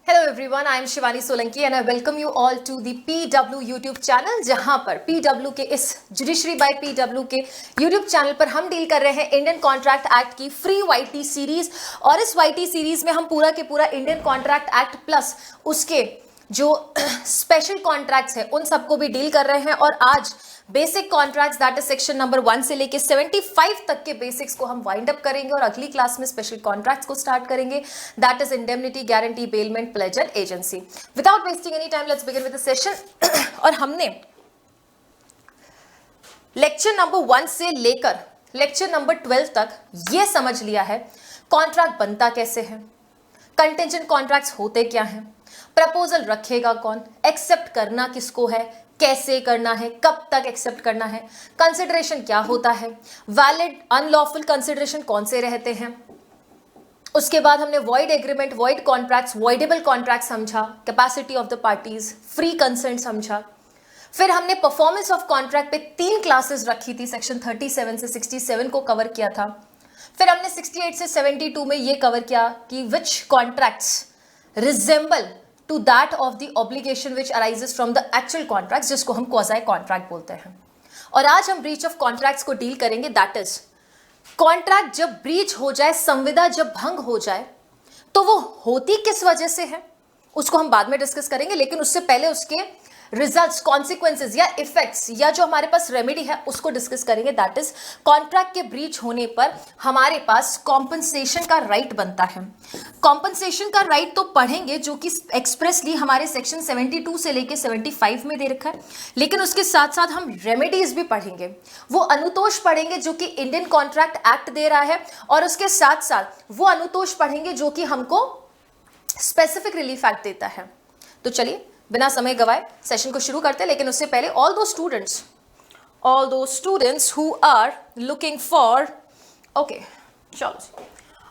Hello everyone, I am Shivani Solanki and I welcome you all to the PW YouTube channel, जहां पर PW के इस judiciary by PW के YouTube channel पर हम डील कर रहे हैं इंडियन कॉन्ट्रैक्ट एक्ट की फ्री YT सीरीज। और इस YT सीरीज में हम पूरा के पूरा इंडियन कॉन्ट्रैक्ट एक्ट प्लस उसके जो स्पेशल कॉन्ट्रैक्ट्स हैं उन सबको भी डील कर रहे हैं। और आज basic contracts that is section number 1 से लेके 75 तक के बेसिक्स को हम वाइंड अप करेंगे और अगली क्लास में स्पेशल कॉन्ट्रैक्ट्स को स्टार्ट करेंगे, that is indemnity, guarantee, bailment, plays and agency. Without wasting any time let's begin with the session. और हमने लेक्चर नंबर 1 से लेकर लेक्चर नंबर 12 तक ये समझ लिया है कॉन्ट्रैक्ट बनता कैसे है, कंटिजेंट कॉन्ट्रैक्ट्स होते क्या हैं, प्रपोजल रखेगा कौन, एक्सेप्ट करना किसको है, कैसे करना है, कब तक एक्सेप्ट करना है, कंसिडरेशन क्या होता है, वैलिड अनलॉफुल कंसिडरेशन कौन से रहते हैं। उसके बाद हमने void agreement, void contracts, voidable contract समझा, capacity of the parties, free consent समझा। फिर हमने परफॉर्मेंस ऑफ कॉन्ट्रैक्ट पे 3 क्लासेस रखी थी, सेक्शन 37 से 67 को कवर किया था। फिर हमने 68 से 72 में ये कवर किया कि which contracts resemble to that of the obligation which arises from the actual contracts, जिसको हम क्वाज़ी कॉन्ट्रैक्ट बोलते हैं। और आज हम ब्रीच ऑफ कॉन्ट्रैक्ट्स को डील करेंगे, दैट इज कॉन्ट्रैक्ट जब ब्रीच हो जाए, संविदा जब भंग हो जाए तो वो होती किस वजह से है, उसको हम बाद में डिस्कस करेंगे। लेकिन उससे पहले उसके रिजल्ट्स, कॉन्सिक्वेंसेस या इफेक्ट्स या जो हमारे पास रेमेडी है उसको डिस्कस करेंगे। दैट इज कॉन्ट्रैक्ट के ब्रीच होने पर हमारे पास कॉम्पनसेशन का राइट बनता है। कॉम्पनसेशन का राइट तो पढ़ेंगे जो कि एक्सप्रेसली हमारे सेक्शन 72 से लेके 75 में दे रखा है, लेकिन उसके साथ साथ हम रेमेडीज भी पढ़ेंगे। वो अनुतोष पढ़ेंगे जो कि इंडियन कॉन्ट्रैक्ट एक्ट दे रहा है, और उसके साथ साथ वो अनुतोष पढ़ेंगे जो कि हमको स्पेसिफिक रिलीफ एक्ट देता है। तो चलिए बिना समय गवाए सेशन को शुरू करते हैं। लेकिन उससे पहले all those students who are looking for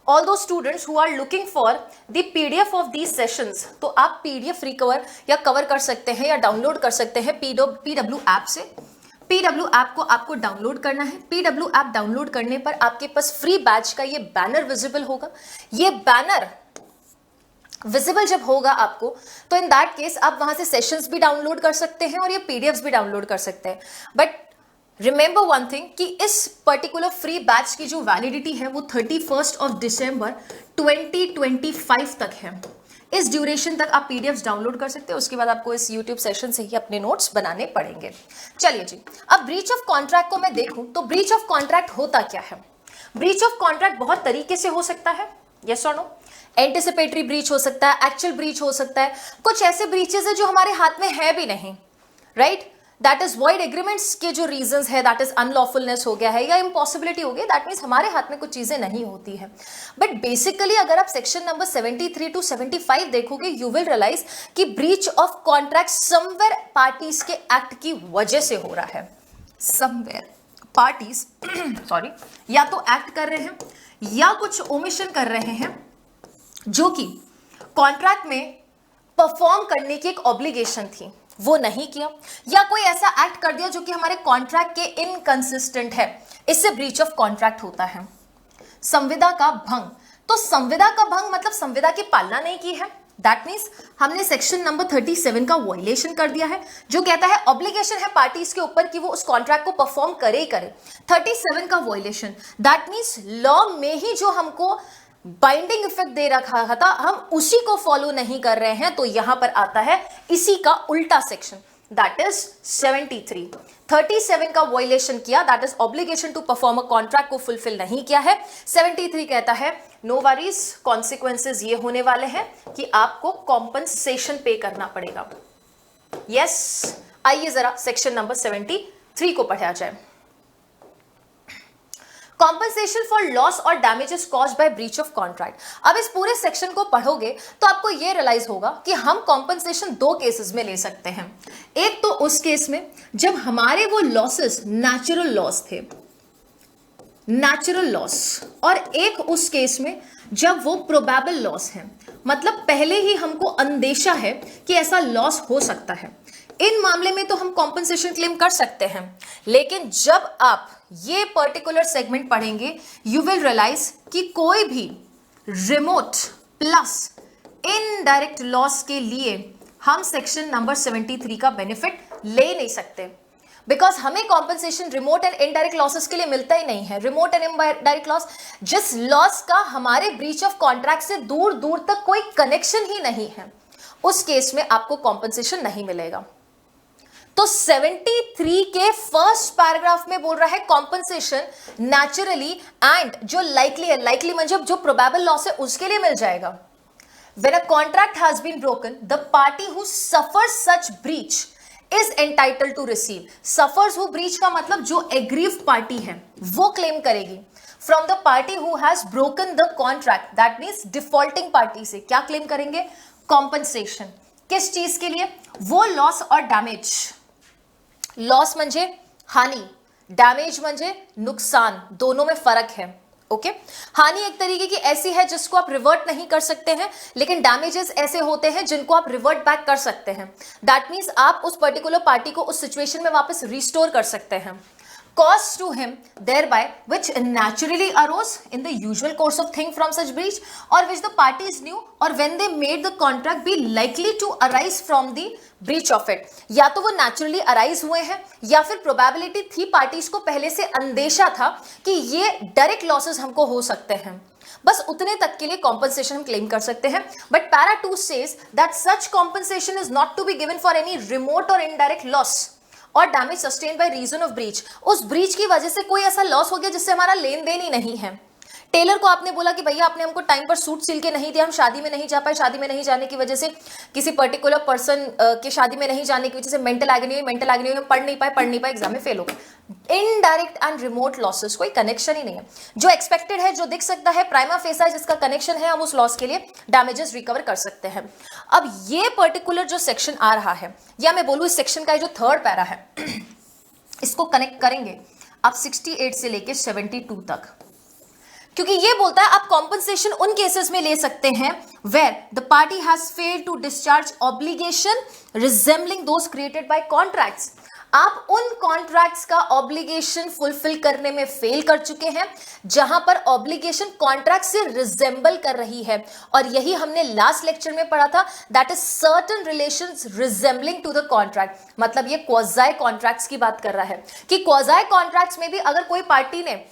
all those students who are looking for the PDF of these sessions, तो आप PDF रिकवर या कवर कर सकते हैं या डाउनलोड कर सकते हैं PW ऐप से। PW ऐप को आपको डाउनलोड करना है। PW ऐप डाउनलोड करने पर आपके पास फ्री बैच का ये बैनर विजिबल होगा। ये बैनर विजिबल जब होगा आपको, तो इन दैट केस आप वहां से सेशंस भी डाउनलोड कर सकते हैं और ये PDFs भी डाउनलोड कर सकते हैं। बट रिमेंबर वन थिंग कि इस पर्टिकुलर फ्री बैच की जो वैलिडिटी है वो 31 दिसंबर 2025 तक है। इस ड्यूरेशन तक आप PDFs डाउनलोड कर सकते हैं। उसके बाद आपको इस YouTube सेशन से ही अपने नोट्स बनाने पड़ेंगे। चलिए जी, अब ब्रीच ऑफ कॉन्ट्रैक्ट को मैं देखूं तो ब्रीच ऑफ कॉन्ट्रैक्ट होता क्या है। ब्रीच ऑफ कॉन्ट्रैक्ट बहुत तरीके से हो सकता है, यस और नो। एंटिसिपेटरी ब्रीच हो सकता है, एक्चुअल ब्रीच हो सकता है, कुछ ऐसे ब्रीचेस है जो हमारे हाथ में है भी नहीं, right. That is void agreements के जो रीजंस है, दैट इज अनलॉफुलनेस हो गया है या इम्पॉसिबिलिटी हो गई, दैट मीन्स हमारे हाथ में कुछ चीजें नहीं होती है। बट बेसिकली अगर आप सेक्शन नंबर 73 टू 75 देखोगे, यू विल रियलाइज कि breach of contract somewhere parties के एक्ट की वजह से हो रहा है। समवेयर पार्टीज सॉरी या तो एक्ट कर रहे हैं या कुछ ओमिशन कर रहे हैं जो कि कॉन्ट्रैक्ट में परफॉर्म करने की एक ऑब्लिगेशन थी, वो नहीं किया, या कोई ऐसा एक्ट कर दिया जो कि हमारे कॉन्ट्रैक्ट के इनकंसिस्टेंट है, इससे ब्रीच ऑफ कॉन्ट्रैक्ट होता है। संविदा का भंग, तो संविदा का भंग मतलब संविदा की पालना नहीं की है, दैट मीन्स हमने सेक्शन नंबर 37 का वायलेशन कर दिया है, जो कहता है ऑब्लिगेशन है पार्टीज के ऊपर कि वो उस कॉन्ट्रैक्ट को परफॉर्म करे ही करे। 37 का वायलेशन, दैट मीन्स लॉ में ही जो हमको बाइंडिंग इफेक्ट दे रखा था हम उसी को फॉलो नहीं कर रहे हैं, तो यहां पर आता है इसी का उल्टा सेक्शन, दैट इज 73। 37 का वायलेशन किया, that is obligation to perform a contract को फुलफिल नहीं किया है। 73 कहता है नो वरीज, कॉन्सिक्वेंसेज ये होने वाले हैं कि आपको कॉम्पनसेशन पे करना पड़ेगा। यस, आइए जरा सेक्शन नंबर 73 को पढ़ा जाए। कॉम्पनसेशन फॉर लॉस और damages caused by breach of contract. अब इस पूरे सेक्शन को पढ़ोगे तो आपको यह रियलाइज होगा कि हम कॉम्पनसेशन 2 केसेस में ले सकते हैं। एक तो उस केस में जब हमारे वो लॉसेस नेचुरल लॉस थे, नेचुरल लॉस, और एक उस केस में जब वो प्रोबेबल लॉस है, मतलब पहले ही हमको अंदेशा है कि ऐसा लॉस हो सकता है। इन मामले में तो हम कॉम्पनसेशन क्लेम कर सकते हैं, लेकिन जब आप ये पर्टिकुलर सेगमेंट पढ़ेंगे यू विल रियलाइज कि कोई भी रिमोट प्लस इनडायरेक्ट लॉस के लिए हम सेक्शन नंबर 73 का बेनिफिट ले नहीं सकते, बिकॉज हमें compensation remote and indirect losses के लिए मिलता ही नहीं है। रिमोट एंड इनडायरेक्ट लॉस, जिस लॉस का हमारे ब्रीच ऑफ कॉन्ट्रैक्ट से दूर दूर तक कोई कनेक्शन ही नहीं है, उस केस में आपको कॉम्पनसेशन नहीं मिलेगा। तो 73 के फर्स्ट पैराग्राफ में बोल रहा है कॉम्पनसेशन नेचुरली एंड जो लाइकली है, लाइकली मतलब जो प्रोबेबल लॉस है उसके लिए मिल जाएगा। When a contract has been broken, the party who suffers such breach is entitled to receive. Suffers who breach का मतलब जो aggrieved party है वो claim करेगी from the party who has broken the contract. That means defaulting party से क्या claim करेंगे? Compensation. किस चीज के लिए? वो loss और damage. Loss म्हणजे हानि, damage म्हणजे नुकसान, दोनों में फर्क है। ओके हानि एक तरीके की ऐसी है जिसको आप रिवर्ट नहीं कर सकते हैं, लेकिन डैमेजेस ऐसे होते हैं जिनको आप रिवर्ट बैक कर सकते हैं। दैट मीन्स आप उस पर्टिकुलर पार्टी को उस सिचुएशन में वापस रिस्टोर कर सकते हैं। Cost to him thereby which naturally arose in the usual course of thing from such breach or which the parties knew or when they made the contract be likely to arise from the breach of it। या तो वो naturally arise हुए हैं या फिर probability थी, parties को पहले से अंदेशा था कि ये डायरेक्ट लॉसेस हमको हो सकते हैं, बस उतने तक के लिए कॉम्पनसेशन हम क्लेम कर सकते हैं। But para 2 says that such compensation is not to be given for any remote or indirect loss और damage sustain by reason of breach. उस ब्रीच की वजह से कोई ऐसा लॉस हो गया जिससे हमारा लेन देन ही नहीं है। टेलर को आपने बोला कि भैया आपने हमको टाइम पर सूट सिल के नहीं दिया, हम शादी में नहीं जा पाए, शादी में नहीं जाने की वजह से किसी पर्टिकुलर पर्सन के शादी में नहीं जाने की वजह से मेंटल एग्नी हुई, हम पढ़ नहीं पाए, एग्जाम में फेल हो गए। इनडायरेक्ट एंड रिमोट लॉसेस कोई कनेक्शन ही नहीं है। जो एक्सपेक्टेड है, जो दिख सकता है, प्राइमा फेसा जिसका कनेक्शन है, हम उस लॉस के लिए डैमेजेस रिकवर कर सकते हैं। अब ये पर्टिकुलर जो सेक्शन आ रहा है, या मैं बोलूं इस सेक्शन का जो थर्ड पैरा है इसको कनेक्ट करेंगे आप 68 से लेके 72 तक, क्योंकि ये बोलता है आप कॉम्पनसेशन उन केसेस में ले सकते हैं where the party has failed to discharge obligation resembling those created by contracts. आप उन कॉन्ट्रैक्ट्स का ऑब्लिगेशन फुलफिल करने में फेल कर चुके हैं जहां पर ऑब्लिगेशन कॉन्ट्रैक्ट से रिजेंबल कर रही है, और यही हमने लास्ट लेक्चर में पढ़ा था, that is certain relations resembling to the contract. मतलब ये क्वाज़ाई कॉन्ट्रैक्ट्स की बात कर रहा है कि क्वाज़ाई कॉन्ट्रैक्ट्स में भी अगर कोई पार्टी ने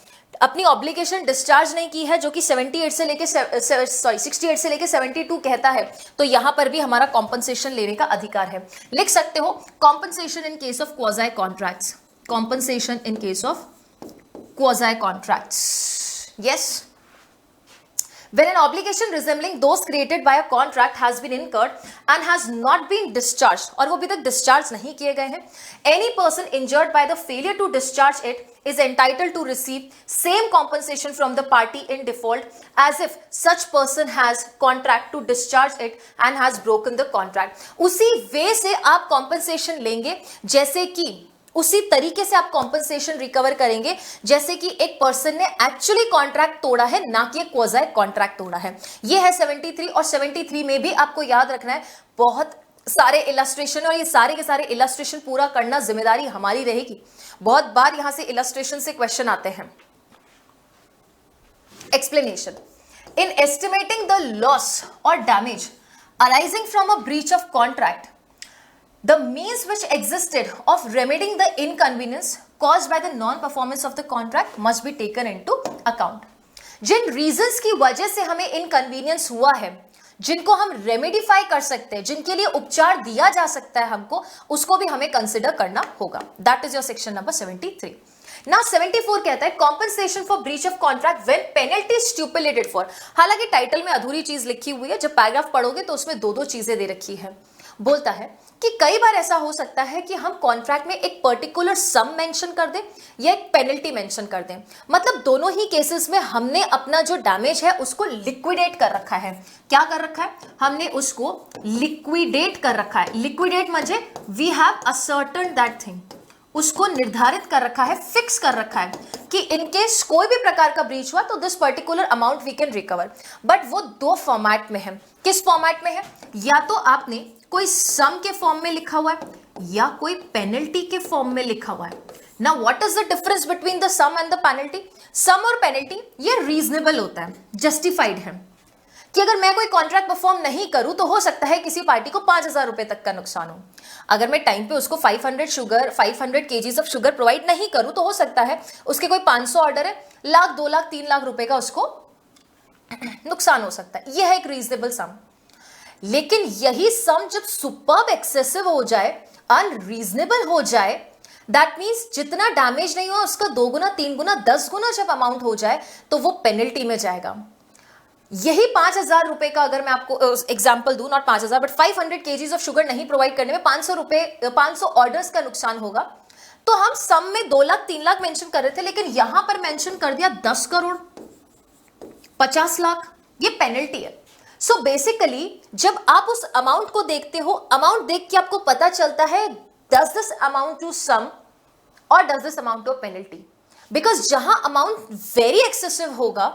अपनी ऑब्लिगेशन डिस्चार्ज नहीं की है, जो कि 68 से लेके 72 कहता है, तो यहां पर भी हमारा कॉम्पनसेशन लेने का अधिकार है। लिख सकते हो compensation in case of quasi contracts, compensation in case of quasi contracts. Yes, when an obligation resembling those created by a contract has been incurred and has not been discharged, और वो अभी तक डिस्चार्ज नहीं किए गए हैं, any person injured by the failure to discharge it is entitled to receive same compensation from the party in default as if such person has contract to discharge it and has broken the contract। उसी वे से आप compensation लेंगे, जैसे कि उसी तरीके से आप कॉम्पनसेशन रिकवर करेंगे जैसे कि एक पर्सन ने एक्चुअली कॉन्ट्रैक्ट तोड़ा है, ना कि क्वाज़ाई कॉन्ट्रैक्ट तोड़ा है। ये है 73, और 73 में भी आपको याद रखना है बहुत सारे इलस्ट्रेशन, और ये सारे के सारे इलस्ट्रेशन पूरा करना जिम्मेदारी हमारी रहेगी। बहुत बार यहां से इलस्ट्रेशन से क्वेश्चन आते हैं। Explanation, in estimating the loss और damage arising from a breach of contract, the means which existed of remedying the inconvenience caused by the non-performance of the contract must be taken into account। जिन reasons की वजह से हमें inconvenience हुआ है, जिनको हम रेमेडिफाई कर सकते हैं, जिनके लिए उपचार दिया जा सकता है हमको, उसको भी हमें कंसिडर करना होगा। That is your section number 73। Now 74 कहता है compensation for breach of contract when penalty stipulated for. हालांकि टाइटल में अधूरी चीज लिखी हुई है, जब पैराग्राफ पढ़ोगे तो उसमें दो चीजें दे रखी है। बोलता है कि कई बार ऐसा हो सकता है कि हम कॉन्ट्रैक्ट में एक पर्टिकुलर सम मेंशन कर दें या एक पेनल्टी मेंशन कर दें। मतलब दोनों ही केसेस में हमने अपना जो डैमेज है उसको लिक्विडेट कर रखा है। क्या कर रखा है? हमने उसको लिक्विडेट कर रखा है। लिक्विडेट म्हणजे we have ascertain that thing, उसको निर्धारित कर रखा है, फिक्स कर रखा है कि इनकेस कोई भी प्रकार का ब्रीच हुआ तो this particular amount we can recover. But वो दो फॉर्मेट में है। किस फॉर्मेट में है? या तो आपने कोई सम के फॉर्म में लिखा हुआ है या कोई पेनल्टी के फॉर्म में लिखा हुआ है। Now what is the difference between the sum and the penalty? Sum और पेनल्टी ये रीजनेबल होता है, जस्टिफाइड है। कि अगर मैं कोई कॉन्ट्रैक्ट परफॉर्म नहीं करूं तो हो सकता है किसी पार्टी को 5,000 रुपए तक का नुकसान हो। अगर मैं टाइम पे उसको 500 केजीज ऑफ शुगर प्रोवाइड नहीं करूं तो हो सकता है उसके कोई 500 ऑर्डर है, लाख 2 लाख 3 लाख रुपए का उसको नुकसान हो सकता है। यह है एक रीजनेबल सम। लेकिन यही सम जब सुपर्ब एक्सेसिव हो जाए, अनरीजनेबल हो जाए, दैट मीन्स जितना डैमेज नहीं हुआ उसका 2 गुना 3 गुना 10 गुना जब अमाउंट हो जाए तो वो पेनल्टी में जाएगा। यही 5,000 रुपए का अगर मैं आपको एग्जांपल दूं, not 5,000 but 500 KGs of sugar नहीं प्रोवाइड करने में 500 ऑर्डर्स का नुकसान होगा, तो हम सम में 2 लाख 3 लाख मेंशन कर रहे थे, लेकिन यहां पर मेंशन कर दिया 10 करोड़ 50 लाख, ये पेनल्टी है। सो बेसिकली जब आप उस अमाउंट को देखते हो, अमाउंट देख के आपको पता चलता है does this amount to sum or does this amount to penalty. Because जहां अमाउंट वेरी एक्सेसिव होगा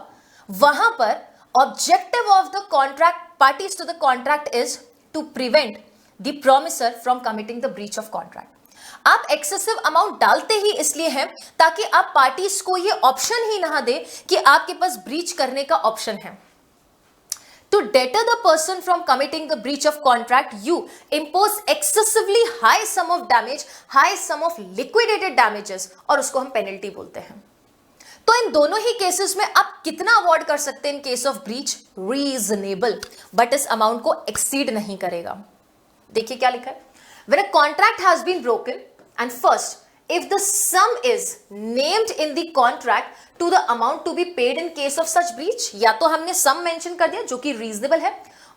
वहां पर objective of the contract parties to the contract is to prevent the promisor from committing the breach of contract। आप excessive amount डालते ही इसलिए हैं ताकि आप पार्टीज को ये ऑप्शन ही ना दे कि आपके पास ब्रीच करने का ऑप्शन है। To deter the person from committing the breach of contract, you impose excessively high sum of damage, high sum of liquidated damages, और उसको हम पेनल्टी बोलते हैं। तो इन दोनों ही केसेस में आप कितना अवॉर्ड कर सकते हैं in case of breach? Reasonable, but इस अमाउंट को एक्सीड नहीं करेगा। देखिए क्या लिखा है, when a contract has been broken and first if the sum is named in the contract to the amount to be paid in case of such breach, या तो हमने सम मेंशन कर दिया जो कि रीजनेबल है,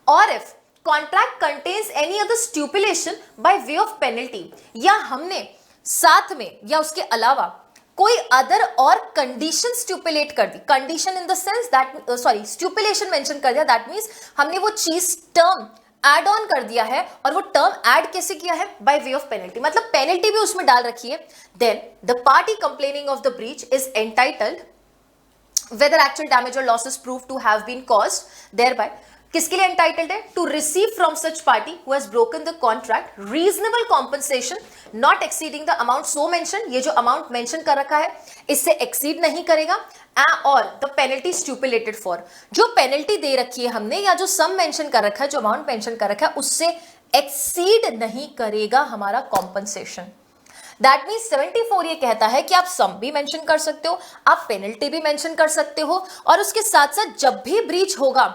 और if contract contains any other stipulation by way of penalty, या हमने साथ में या उसके अलावा कोई अदर और कंडीशन स्ट्यूपुलेट कर दी, condition in the sense that stipulation mention कर दिया, दैट मींस हमने वो चीज टर्म ऐड ऑन कर दिया है, और वो टर्म ऐड कैसे किया है? बाय वे ऑफ पेनल्टी, मतलब पेनल्टी भी उसमें डाल रखी है। Then the party complaining of the breach is entitled whether actual damage or loss is proved to have been caused thereby, किसके लिए एंटाइटल्ड है? To receive from such party who has broken the contract reasonable compensation not exceeding the amount so mention, ये जो amount mention कर रखा है इससे exceed नहीं करेगा, और द पेनल्टी स्ट्यूपुलेटेड फॉर, जो पेनल्टी दे रखी है हमने या जो सम मेंशन कर रखा है, जो अमाउंट मेंशन कर रखा है उससे एक्सीड नहीं करेगा हमारा कॉम्पनसेशन। दैट मीन्स 74 ये कहता है कि आप सम भी मेंशन कर सकते हो, आप पेनल्टी भी मेंशन कर सकते हो, और उसके साथ साथ जब भी ब्रीच होगा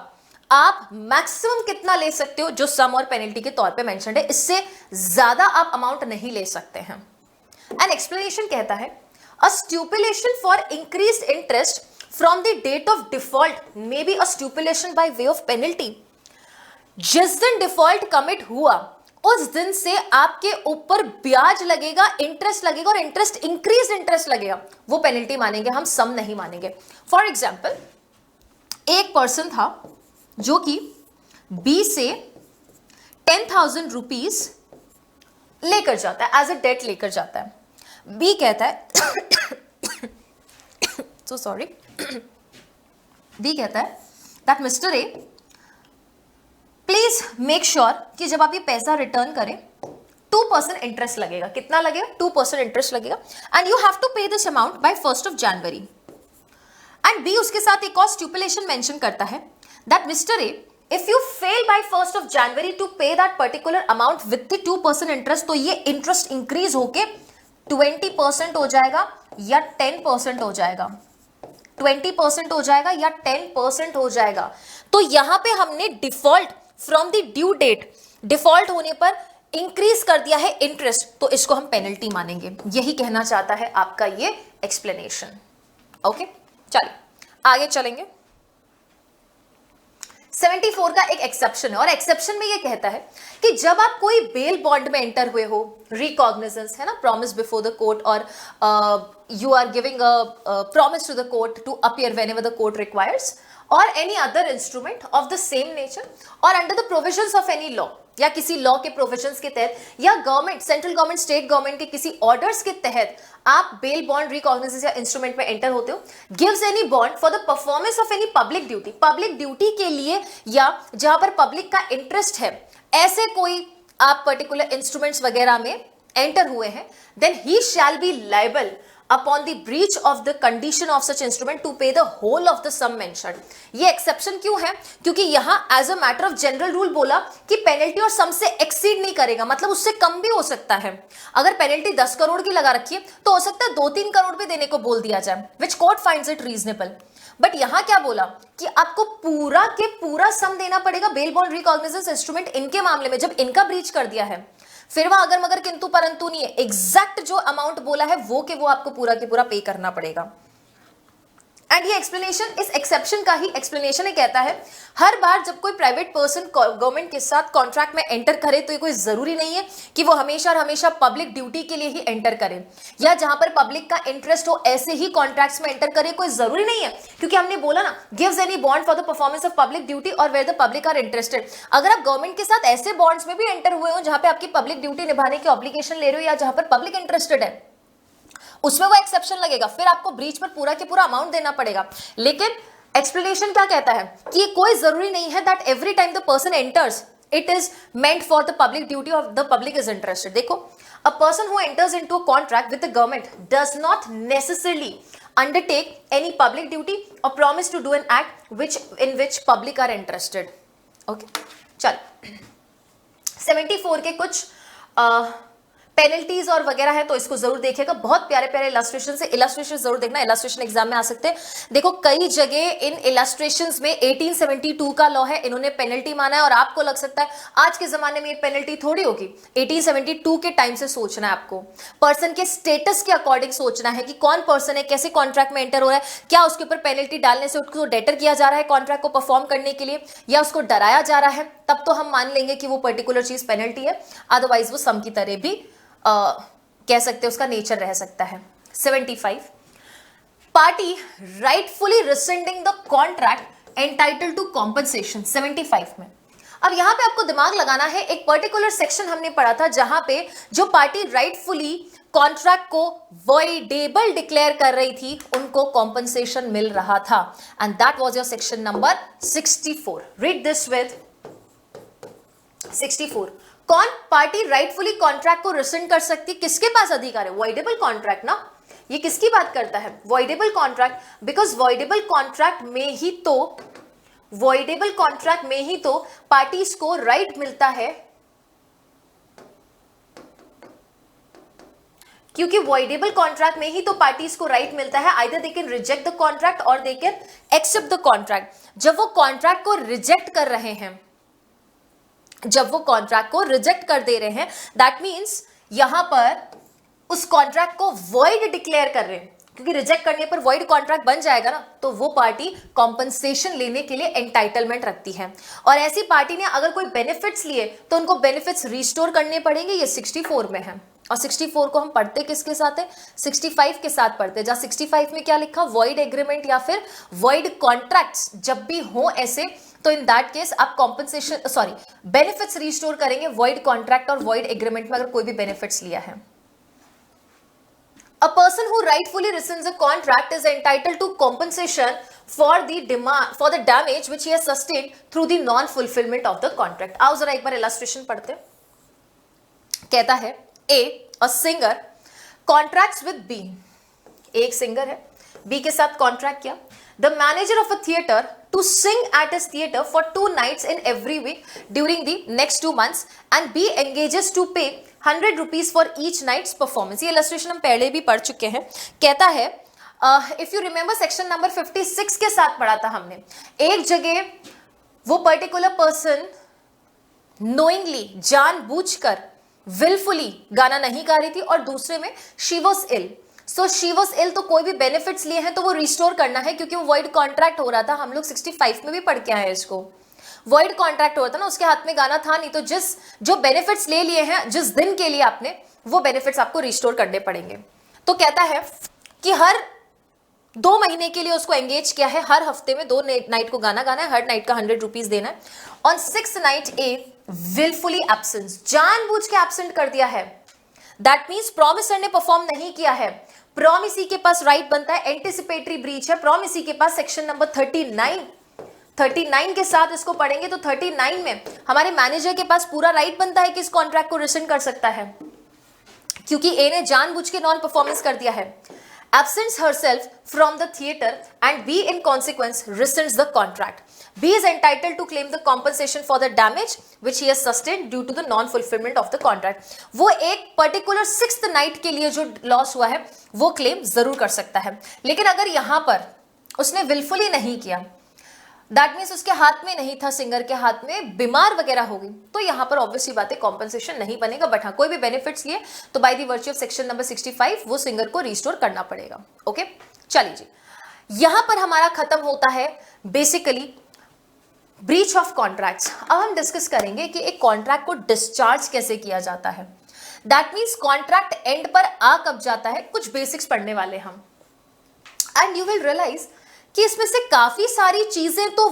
आप मैक्सिमम कितना ले सकते हो जो सम और पेनल्टी के तौर पे मेंशन्ड है, इससे ज्यादा आप अमाउंट नहीं ले सकते हैं। एन एक्सप्लेनेशन कहता है a stipulation for increased interest from the date of default may be a stipulation by way of penalty. जिस दिन डिफॉल्ट कमिट हुआ उस दिन से आपके ऊपर ब्याज लगेगा, इंटरेस्ट लगेगा, और इंटरेस्ट इंक्रीज इंटरेस्ट लगेगा, वो पेनल्टी मानेंगे हम, सम नहीं मानेंगे। फॉर एग्जाम्पल एक पर्सन था जो कि बी से 10,000 रुपीज लेकर जाता है, एज ए डेट लेकर जाता है। बी कहता है सो सॉरी, बी कहता है that mister A please make sure कि जब आप ये पैसा रिटर्न करें 2% इंटरेस्ट लगेगा। कितना लगेगा? 2% इंटरेस्ट लगेगा, and you have to pay this amount by 1st January. And बी उसके साथ एक और स्ट्यूपुलेशन मेंशन करता है that Mr. A, if you fail by 1st January to pay that particular amount with the 2% interest, तो ये interest increase होके 20% हो जाएगा या 10% हो जाएगा, 20% हो जाएगा या 10% हो जाएगा। तो यहां पे हमने default from the due date, default होने पर इंक्रीज कर दिया है इंटरेस्ट, तो इसको हम पेनल्टी मानेंगे। यही कहना चाहता है आपका ये एक्सप्लेनेशन। ओके, चलिए आगे चलेंगे। 74 का एक एक्सेप्शन है, और एक्सेप्शन में ये कहता है कि जब आप कोई बेल बॉन्ड में एंटर हुए हो, रिकॉग्निजेंस है ना, प्रॉमिस बिफोर द कोर्ट, और you are giving a promise to the court to appear whenever the court requires, और any other instrument of the same nature, और under the provisions of any law, या किसी law के provisions के तहत, या government, central government, state government के किसी ऑर्डर्स के तहत आप बेल बॉन्ड, रिकॉग्निजेंस या इंस्ट्रूमेंट में एंटर होते हो, gives any bond for the performance of any public duty, public duty के लिए या जहां पर पब्लिक का इंटरेस्ट है, ऐसे कोई आप पर्टिकुलर इंस्ट्रूमेंट्स वगैरह में एंटर हुए हैं, देन ही shall be liable upon the breach of the condition of such instrument to pay the whole of the sum mentioned। ये एक्सेप्शन क्यों है? क्योंकि यहां as a matter of general rule बोला कि पेनल्टी और सम से एक्सीड नहीं करेगा, मतलब उससे कम भी हो सकता है। अगर पेनल्टी 10 करोड़ की लगा रखी है तो हो सकता है 2-3 करोड़ भी देने को बोल दिया जाए, which court finds it reasonable. But यहां क्या बोला कि आपको पूरा के पूरा सम देना पड़ेगा बेल बॉन्ड रिकॉग्निजेंस इंस्ट्रूमेंट इनके मामले में जब इनका ब्रीच कर दिया है। फिर वह अगर मगर किंतु परंतु नहीं है, एग्जैक्ट जो अमाउंट बोला है वो के वो आपको पूरा के पूरा पे करना पड़ेगा। एंड ये एक्सप्लेनेशन इस एक्सेप्शन का ही एक्सप्लेनेशन है, कहता है हर बार जब कोई प्राइवेट पर्सन गवर्नमेंट के साथ कॉन्ट्रैक्ट में एंटर करे तो ये कोई जरूरी नहीं है कि वो हमेशा और हमेशा पब्लिक ड्यूटी के लिए ही एंटर करे, या जहां पर पब्लिक का इंटरेस्ट हो ऐसे ही कॉन्ट्रैक्ट्स में एंटर करे, कोई जरूरी नहीं है। क्योंकि हमने बोला ना, gives any bond for the performance of public duty और where the public are interested. अगर आप गवर्नमेंट के साथ ऐसे बॉन्ड्स में भी एंटर हुए हो जहां पे आपकी पब्लिक ड्यूटी निभाने की ऑब्लिगेशन ले रहे हो या जहां पर पब्लिक इंटरेस्टेड है, उसमें वो एक्सेप्शन लगेगा, फिर आपको ब्रीच पर पूरा के पूरा अमाउंट देना पड़ेगा। लेकिन एक्सप्लेनेशन क्या कहता है कि कोई जरूरी नहीं है that every time the person enters it is meant for the public duty of the public is interested. देखो, a person who enters into a contract with the government does not necessarily undertake any public duty or promise to do an act in which public are interested। okay, चल 74 के कुछ penalties और वगैरह है तो इसको जरूर देखिएगा। बहुत प्यारे प्यारे इलस्ट्रेशन से, इलस्ट्रेशन जरूर देखना, इलस्ट्रेशन एग्जाम में आ सकते हैं। देखो, कई जगह इन इलस्ट्रेशंस में 1872 का लॉ है, इन्होंने पेनल्टी माना है और आपको लग सकता है आज के जमाने में ये पेनल्टी थोड़ी होगी। 1872 के टाइम से सोचना है आपको, पर्सन के स्टेटस के अकॉर्डिंग सोचना है कि कौन पर्सन है, कैसे कॉन्ट्रैक्ट में एंटर हो रहा है, क्या उसके ऊपर पेनल्टी डालने से उसको डेटर किया जा रहा है कॉन्ट्रैक्ट को परफॉर्म करने के लिए, या उसको डराया जा रहा है, तब तो हम मान लेंगे कि वो पर्टिकुलर चीज पेनल्टी है, अदरवाइज वो सम की तरह भी कह सकते हैं उसका नेचर रह सकता है। 75 party rightfully rescinding the contract entitle to compensation. 75 में अब यहां पे आपको दिमाग लगाना है, एक पर्टिकुलर सेक्शन हमने पढ़ा था जहां पे जो पार्टी राइटफुली कॉन्ट्रैक्ट को वॉइडेबल डिक्लेयर कर रही थी उनको कॉम्पनसेशन मिल रहा था, and that was your section number 64। Read this with 64। कौन पार्टी राइटफुली कॉन्ट्रैक्ट को रिसेंड कर सकती, किसके पास अधिकार है? वॉइडेबल कॉन्ट्रैक्ट ना, ये किसकी बात करता है? Voidable contract. Because voidable contract में ही तो पार्टीज को राइट मिलता है, क्योंकि वॉइडेबल कॉन्ट्रैक्ट में ही तो पार्टीज को राइट मिलता है, either they can reject the contract और they can accept the contract. जब वो कॉन्ट्रैक्ट को रिजेक्ट कर रहे हैं, जब वो कॉन्ट्रैक्ट को रिजेक्ट कर दे रहे हैं, दैट मींस यहां पर उस कॉन्ट्रैक्ट को वॉइड डिक्लेयर कर रहे हैं, क्योंकि रिजेक्ट करने पर वॉइड कॉन्ट्रैक्ट बन जाएगा ना, तो वो पार्टी कॉम्पनसेशन लेने के लिए एंटाइटलमेंट रखती है। और ऐसी पार्टी ने अगर कोई बेनिफिट्स लिए तो उनको बेनिफिट्स रिस्टोर करने पड़ेंगे। ये 64 में है, और 64 को हम पढ़ते किसके साथ है? 65 के साथ पढ़ते। जहां 65 में क्या लिखा? वॉइड एग्रीमेंट या फिर वॉइड कॉन्ट्रैक्ट्स जब भी हो ऐसे, तो इन दैट केस आप कॉम्पनसेशन बेनिफिट्स रिस्टोर करेंगे वॉइड कॉन्ट्रैक्ट और वॉइड एग्रीमेंट में अगर कोई भी बेनिफिट्स लिया है। A person who rightfully rescinds a contract is entitled to compensation for the damage which he has sustained through the non-fulfillment of the contract। आओ जरा एक बार इलस्ट्रेशन पढ़ते। कहता है A singer contracts with B। एक singer है, B के साथ कॉन्ट्रैक्ट किया। The manager of a theatre to sing at his theatre for 2 nights in every week during the next 2 months and B engages to pay 100 rupees for each night's performance। ये illustration हम पहले भी पढ़ चुके हैं। कहता है if you remember section number 56 के साथ पढ़ा था हमने, एक जगह वो पर्टिकुलर पर्सन knowingly जानबूझकर willfully गाना नहीं गा रही थी और दूसरे में she was ill। So she was ill, तो कोई भी बेनिफिट्स लिए हैं तो वो रिस्टोर करना है, क्योंकि वो वॉइड कॉन्ट्रैक्ट हो रहा था। हम लोग 65 में भी पढ़ के आए हैं इसको। वॉइड कॉन्ट्रैक्ट हो रहा था ना, उसके हाथ में गाना था नहीं, तो जो बेनिफिट्स ले लिए हैं जिस दिन के लिए आपने, वो बेनिफिट्स आपको रिस्टोर करने पड़ेंगे। तो कहता है कि हर 2 महीने के लिए उसको एंगेज किया है, हर हफ्ते में 2 नाइट को गाना गाना है, हर नाइट का 100 रुपीज देना है। On 6th night A wilfully absence, जानबूझ के एब्सेंट कर दिया है, दैट मीन्स प्रॉमिसर ने परफॉर्म नहीं किया है, प्रॉमिसी के पास राइट बनता है, एंटिसिपेटरी ब्रीच है, प्रॉमिसी के पास सेक्शन नंबर 39 के साथ इसको पढ़ेंगे तो 39 में हमारे मैनेजर के पास पूरा राइट बनता है कि इस कॉन्ट्रैक्ट को रिसेंड कर सकता है, क्योंकि ए ने जानबूझ के नॉन परफॉर्मेंस कर दिया है। absents herself from the theater and B in consequence rescinds the contract. B is entitled to claim the compensation for the damage which he has sustained due to the non-fulfillment of the contract. वो एक particular 6th night के लिए जो loss हुआ है वो claim जरूर कर सकता है, लेकिन अगर यहाँ पर उसने willfully नहीं किया, दैट मीन्स उसके हाथ में नहीं था, सिंगर के हाथ में, बीमार वगैरह हो गई, तो यहां पर ऑब्वियसली बात है कॉम्पनसेशन नहीं बनेगा। बट हाँ, कोई भी बेनिफिट्स लिए तो by the virtue of section number 65 वो सिंगर को रिस्टोर करना पड़ेगा। ओके, चलिए जी, यहां पर हमारा खत्म होता है बेसिकली ब्रीच ऑफ कॉन्ट्रैक्ट्स। अब हम डिस्कस करेंगे कि एक कॉन्ट्रैक्ट को डिस्चार्ज कैसे किया जाता है। दैट मीन्स कॉन्ट्रैक्ट एंड पर आ कब जाता है, कुछ बेसिक्स पढ़ने वाले हम, एंड यू विल रियलाइज कि इसमें से काफी सारी चीजें तो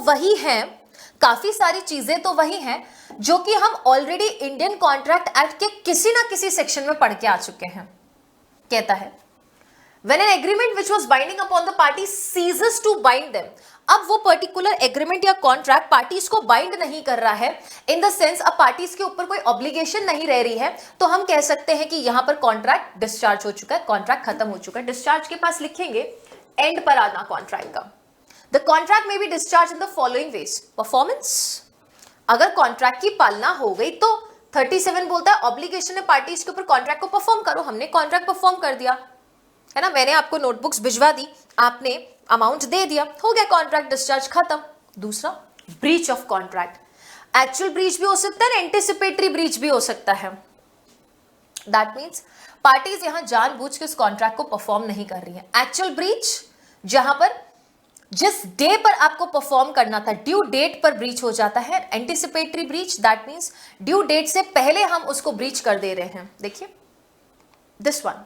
वही हैं जो कि हम ऑलरेडी इंडियन कॉन्ट्रैक्ट एक्ट के किसी ना किसी सेक्शन में पढ़ के आ चुके हैं। कहता है when an agreement which was binding upon the parties ceases to bind them, अब वो पर्टिकुलर एग्रीमेंट या कॉन्ट्रैक्ट पार्टीज को बाइंड नहीं कर रहा है, इन द सेंस अब पार्टीज के ऊपर कोई ऑब्लिगेशन नहीं रह रही है, तो हम कह सकते हैं कि यहां पर कॉन्ट्रैक्ट डिस्चार्ज हो चुका है, कॉन्ट्रैक्ट खत्म हो चुका है। डिस्चार्ज के पास लिखेंगे एंड पर आना कॉन्ट्रैक्ट का। द कॉन्ट्रैक्ट में be discharge in the following veg. Performance, अगर कॉन्ट्रैक्ट की पालना हो गई तो 37 बोलता है ऑब्लिगेशन है पार्टीज के ऊपर कॉन्ट्रैक्ट को परफॉर्म करो। हमने कॉन्ट्रैक्ट परफॉर्म कर दिया है ना, मैंने आपको नोटबुक्स भिजवा दी, आपने अमाउंट दे दिया, हो गया कॉन्ट्रैक्ट डिस्चार्ज खत्म। दूसरा, breach of contract. Actual breach भी हो सकता है, एंटिसिपेटरी ब्रीच भी हो सकता है। दैट मीन्स पार्टीज यहां जानबूझ के उस कॉन्ट्रैक्ट को परफॉर्म नहीं कर रही है। एक्चुअल ब्रीच जहां पर जिस डे पर आपको परफॉर्म करना था, ड्यू डेट पर ब्रीच हो जाता है। Anticipatory breach, that means due date से पहले हम उसको ब्रीच कर दे रहे हैं। देखिए this one,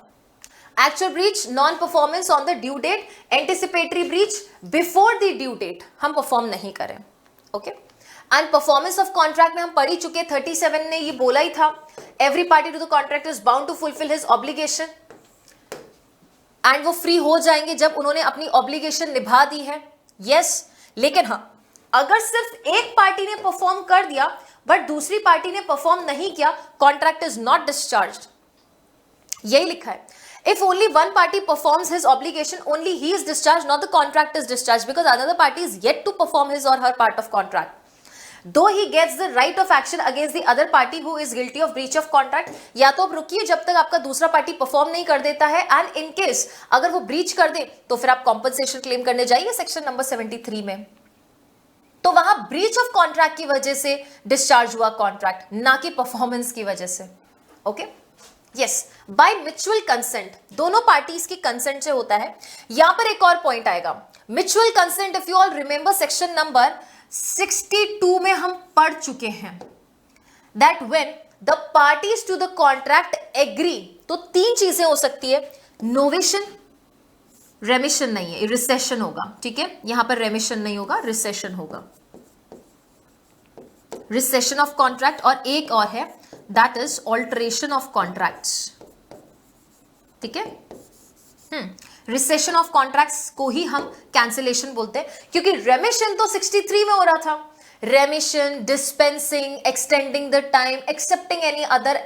actual breach non performance on the due date, anticipatory breach before the due date हम परफॉर्म नहीं करें। Okay, and performance of contract में हम पढ़ ही चुके, 37 ने ये बोला ही था, every party to the contract is bound to fulfil his obligation, and वो फ्री हो जाएंगे जब उन्होंने अपनी ऑब्लिगेशन निभा दी है। यस, लेकिन हाँ, अगर सिर्फ एक पार्टी ने परफॉर्म कर दिया बट दूसरी पार्टी ने परफॉर्म नहीं किया, कॉन्ट्रैक्ट इज नॉट डिस्चार्ज्ड। यही लिखा है, if only one party performs his obligation, only he is discharged, not the contract is discharged, because another party is yet to perform his or her part of contract. Though he gets the right of action against the other party who is guilty of breach of contract, या तो अब रुकिए जब तक आपका दूसरा party perform नहीं कर देता है, एंड इन केस अगर वो ब्रीच कर दे तो फिर आप कॉम्पनसेशन क्लेम करने जाइए सेक्शन नंबर 73 में। तो वहां ब्रीच ऑफ कॉन्ट्रैक्ट की वजह से डिस्चार्ज हुआ कॉन्ट्रैक्ट, ना कि परफॉर्मेंस की वजह से। Okay, yes, by mutual consent, दोनों पार्टीज की कंसेंट से होता है। यहां पर एक और पॉइंट आएगा, mutual consent, if you all remember section number 62 में हम पढ़ चुके हैं, that when the parties to the contract agree, तो तीन चीजें हो सकती है, नोवेशन, रेमिशन नहीं है, रिसेशन होगा, ठीक है, यहां पर रेमिशन नहीं होगा, रिसेशन होगा, रिसेशन ऑफ कॉन्ट्रैक्ट, और एक और है that is alteration of contracts. ठीक है, रिसेशन ऑफ कॉन्ट्रैक्ट्स को ही हम कैंसिलेशन बोलते हैं, क्योंकि रेमिशन तो 63 में हो रहा था, remission, dispensing, extending the time, accepting any other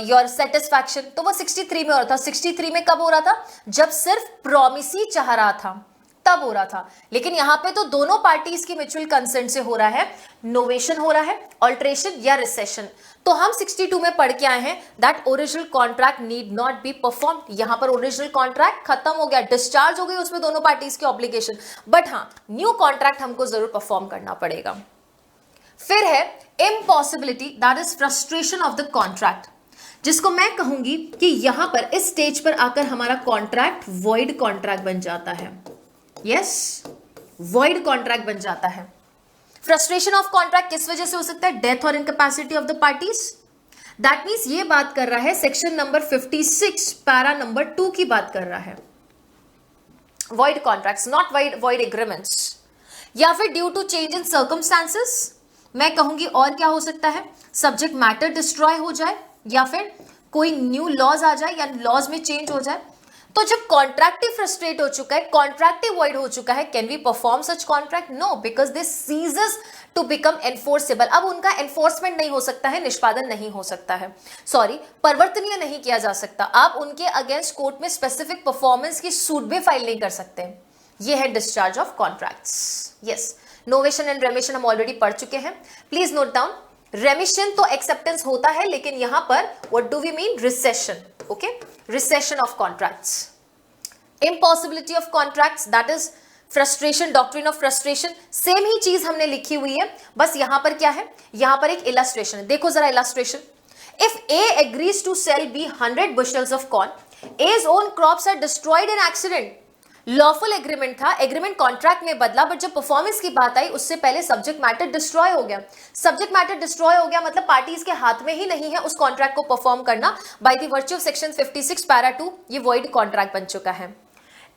your satisfaction, तो वो 63 में हो रहा था। 63 में कब हो रहा था, जब सिर्फ प्रॉमिसी चाह रहा था तब हो रहा था, लेकिन यहां पे तो दोनों पार्टीज की म्यूचुअल कंसेंट से हो रहा है, नोवेशन हो रहा है, ऑल्टरेशन या रिसेशन। तो हम 62 में पढ़ के आए हैं that original contract need not be performed. यहां पर ओरिजिनल कॉन्ट्रैक्ट खत्म हो गया, डिस्चार्ज हो गई उसमें दोनों पार्टीज की ऑब्लिगेशन, बट हाँ, न्यू कॉन्ट्रैक्ट हमको जरूर परफॉर्म करना पड़ेगा। फिर है impossibility, that is frustration of the contract, जिसको मैं कहूंगी कि यहां पर इस स्टेज पर आकर हमारा कॉन्ट्रैक्ट वॉइड कॉन्ट्रैक्ट बन जाता है। यस, वॉइड कॉन्ट्रैक्ट बन जाता है। फ्रस्ट्रेशन ऑफ कॉन्ट्रैक्ट किस वजह से हो सकता है, डेथ और incapacity of the parties. That means ये बात कर रहा है सेक्शन नंबर 56 पैरा नंबर 2 की बात कर रहा है। Void contracts, not void agreements, या फिर due to change in circumstances, मैं कहूंगी और क्या हो सकता है, सब्जेक्ट मैटर डिस्ट्रॉय हो जाए, या फिर कोई न्यू लॉज आ जाए या लॉज में चेंज हो जाए। तो जब कॉन्ट्रैक्टिव फ्रस्ट्रेट हो चुका है, कॉन्ट्रैक्टिव वॉइड हो चुका है, can we perform such contract? No, because this ceases to become enforceable. अब उनका एनफोर्समेंट नहीं हो सकता है, निष्पादन नहीं हो सकता है, सॉरी परिवर्तनीय नहीं किया जा सकता। आप उनके अगेंस्ट कोर्ट में स्पेसिफिक परफॉर्मेंस की सूट भी फाइल नहीं कर सकते। ये है discharge of contracts. Yes, novation and रेमिशन हम ऑलरेडी पढ़ चुके हैं, प्लीज नोट डाउन। रेमिशन तो एक्सेप्टेंस होता है, लेकिन यहां पर what do we mean? Rescission. Okay, rescission of contracts. Impossibility of contracts, that is frustration, doctrine of frustration, same ही चीज हमने लिखी हुई है, बस यहां पर क्या है, यहां पर एक इलस्ट्रेशन है। देखो जरा illustration. If A agrees to sell B 100 bushels of corn, A's own crops are destroyed in accident। Lawful agreement था, एग्रीमेंट कॉन्ट्रैक्ट में बदला, बट जब परफॉर्मेंस की बात आई उससे पहले सब्जेक्ट मैटर डिस्ट्रॉय हो गया। सब्जेक्ट मैटर डिस्ट्रॉय हो गया मतलब पार्टीज के हाथ में ही नहीं है उस कॉन्ट्रैक्ट को परफॉर्म करना। By the virtue of section 56 para 2 ये वॉइड कॉन्ट्रैक्ट बन चुका है।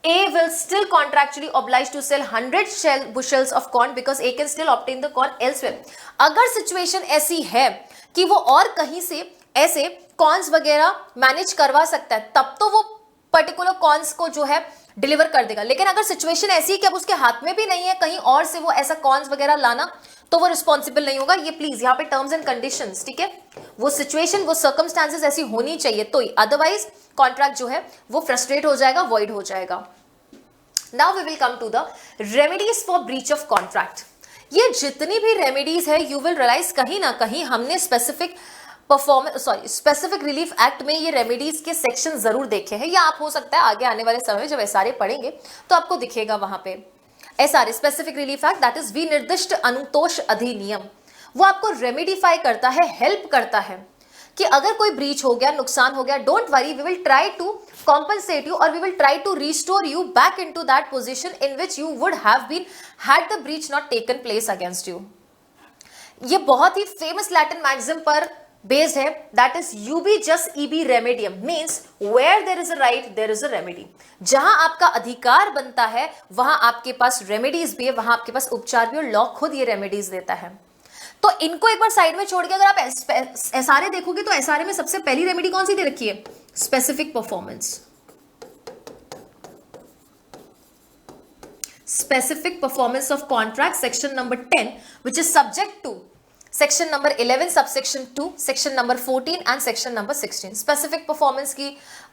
A will still contractually obliged to sell 100 bushels of corn because A can still obtain the corn elsewhere। अगर सिचुएशन ऐसी है कि वो और कहीं से ऐसे कॉर्न्स वगैरह मैनेज करवा सकता है, तब तो वो पर्टिकुलर कॉर्न्स को जो है डिलीवर कर देगा। लेकिन अगर सिचुएशन ऐसी है कि अब उसके हाथ में भी नहीं है कहीं और से वो ऐसा कॉर्न्स वगैरह लाना, तो वो रिस्पॉन्सिबल नहीं होगा। ये प्लीज यहाँ पे टर्म्स एंड कंडीशंस, ठीक है, वो सिचुएशन वो सर्कमस्टांसेस ऐसी होनी चाहिए, तो अदरवाइज कॉन्ट्रैक्ट जो है वो फ्रस्ट्रेट हो जाएगा, वॉइड हो जाएगा। Now we will come to the remedies for breach of contract. ये जितनी भी रेमेडीज है यू विल रियलाइज कहीं ना कहीं हमने स्पेसिफिक रिलीफ एक्ट में ये रेमेडीज के सेक्शन जरूर देखे हैं, या आप हो सकता है आगे आने वाले समय में जब एसआरए पढ़ेंगे तो आपको दिखेगा वहां पे SRA specific relief act, that is विनिर्दिष्ट अनुतोष अधिनियम। वो आपको रेमेडीफाई करता है, हेल्प करता है कि अगर कोई ब्रीच हो गया, नुकसान हो गया, don't worry, we will try to compensate you और we will try to restore you back into that position in which you would have been had the breach not taken place against you. ये बहुत ही famous Latin maxim पर based है, that is ubi jus ibi remedium, means where there is a right there is a remedy. जहां आपका अधिकार बनता है वहां आपके पास रेमेडीज भी है, वहां आपके पास उपचार भी, और लॉ खुद ये रेमेडीज देता है। तो इनको एक बार साइड में छोड़ के अगर आप एसआरए देखोगे तो एसआरए में सबसे पहली रेमेडी कौन सी दे रखी है? Specific performance. Specific performance of contract section number 10 which is subject to section number 11 subsection 2, section number 14 and section number 16। Specific performance की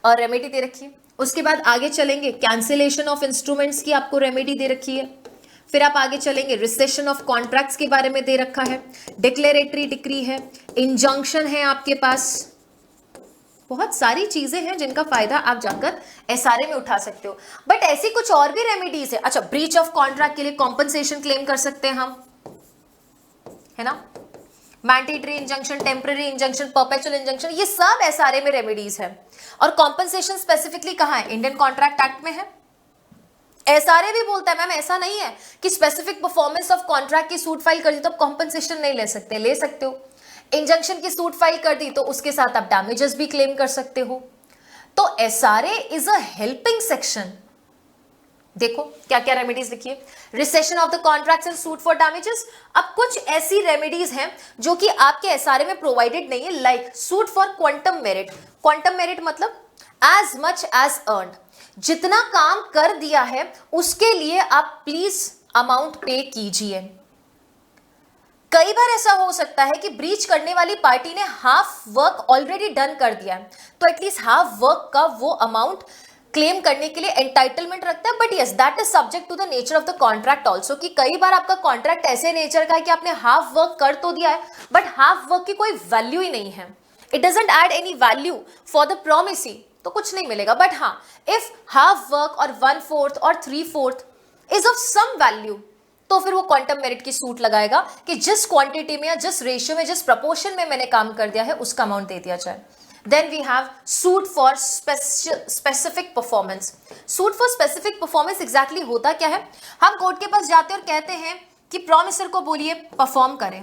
रेमेडी दे रखी है। उसके बाद आगे चलेंगे, कैंसिलेशन ऑफ इंस्ट्रूमेंट्स की आपको रेमेडी दे रखी है। फिर आप आगे चलेंगे, रिसेशन ऑफ कॉन्ट्रैक्ट्स के बारे में दे रखा है, डिक्लेरेटरी डिक्री है, इंजंक्शन है आपके पास, बहुत सारी चीजें हैं जिनका फायदा आप जाकर एसआरए में उठा सकते हो। बट ऐसी कुछ और भी रेमेडीज है। अच्छा, ब्रीच ऑफ कॉन्ट्रैक्ट के लिए कॉम्पनसेशन क्लेम कर सकते हैं हम, है ना, mandatory injunction, temporary injunction, perpetual injunction, ये सब एसआरए में रेमेडीज है। और कॉम्पनसेशन स्पेसिफिकली कहां है? इंडियन कॉन्ट्रैक्ट एक्ट में है। एसआरए भी बोलता है मैम ऐसा नहीं है कि स्पेसिफिक परफॉर्मेंस ऑफ कॉन्ट्रैक्ट की सूट फाइल कर दी तो आप कॉम्पनसेशन नहीं ले सकते, ले सकते हो। इंजंक्शन की सूट फाइल कर दी तो उसके साथ आप डैमेजेस भी क्लेम कर सकते हो। तो SRA is a helping section. देखो क्या क्या रेमेडीज लिखी है, recession of the contracts and suit for damages. अब कुछ ऐसी रेमेडीज हैं जो कि आपके एसआरए में प्रोवाइडेड नहीं है, like suit for quantum merit. Quantum merit मतलब एज मच एज अर्न्ड, जितना काम कर दिया है उसके लिए आप प्लीज अमाउंट पे कीजिए। कई बार ऐसा हो सकता है कि ब्रीच करने वाली पार्टी ने हाफ वर्क ऑलरेडी डन कर दिया है, तो एटलीस्ट हाफ वर्क का वो अमाउंट क्लेम करने के लिए एंटाइटलमेंट रखता है। But yes, that is subject to the nature of the contract also, कि कई बार आपका कॉन्ट्रैक्ट ऐसे नेचर का है कि आपने हाफ वर्क कर तो दिया है बट हाफ वर्क की कोई वैल्यू ही नहीं है, it doesn't add any value for the promisee, तो कुछ नहीं मिलेगा। बट हाँ, इफ हाफ वर्क और 1/4 और 3/4 इज ऑफ सम वैल्यू, तो फिर वो क्वांटम मेरिट की सूट लगाएगा कि जिस क्वांटिटी में या जिस रेशियो में, जिस प्रपोर्शन में मैंने काम कर दिया है उसका अमाउंट दे दिया जाए। Then we have suit for specific performance। Suit for specific performance exactly होता क्या है? हम कोर्ट के पास जाते हैं और कहते हैं कि प्रोमिसर को बोलिए परफॉर्म करें,